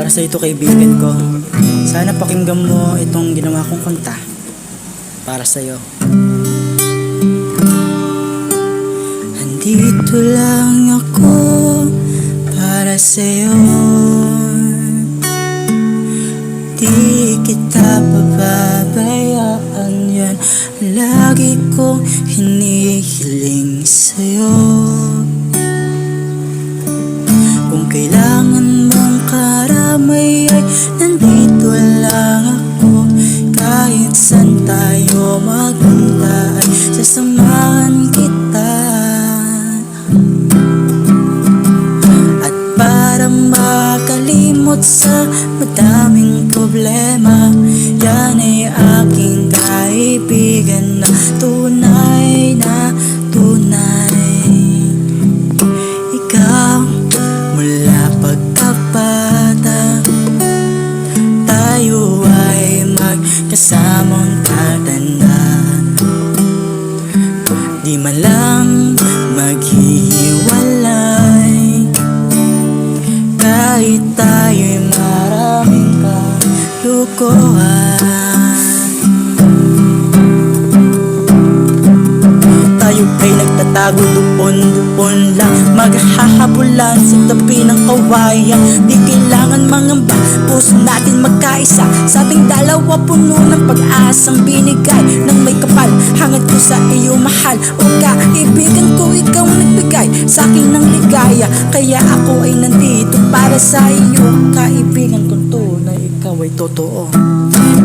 Para sa ito kaibigan ko, sana pakinggan mo itong ginawa kong kanta para sa'yo. Andito lang ako para sa'yo, di kita pababayaan, yan lagi kong hinihiling sa'yo. Kung kailangan mong karamay ay nandito lang ako. Kahit saan tayo magpunta ay sasamahan kita. At para makalimot sa madaming problema, yan ay aking kaibigan na tunay na tunay. Ikaw, mula pagkabata, tayo ay magkasamang tatanda. Di man lang maghihiwalay, kahit tayo'y maraming kalukuhan. Tayo ay nagtatago doon lang, maghahabulan sa tabi ng kawayan. Di kailangan mangamba, puso natin magkaisa. Sa ating dalawa puno ng pag-asang binigay ng may kapal. Hangad ko sa iyo mahal, o kaibigan ko, ikaw nagbigay sa akin ng ligaya. Kaya ako ay nandito para sa iyo, kaibigan kong tunay, ikaw ay totoo.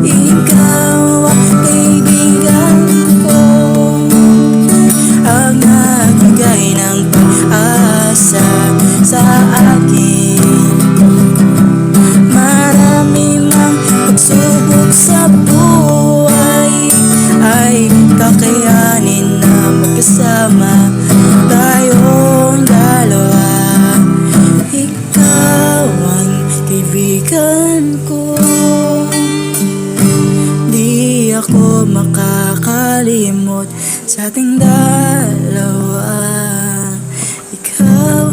Ikaw ang kaibigan ko, ang nagbigay ng pag-asa sa akin. Marami mang pagsubok sa buhay ay kakayanin na magkasama tayong dalawa. Ikaw ang kaibigan ko, di ako makakalimot sa ating dalawa. Ikaw,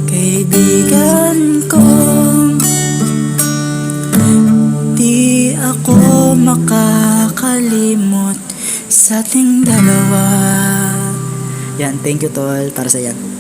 kaibigan ko, di ako makakalimot sa ating dalawa. Yan, thank you tol para sa yan.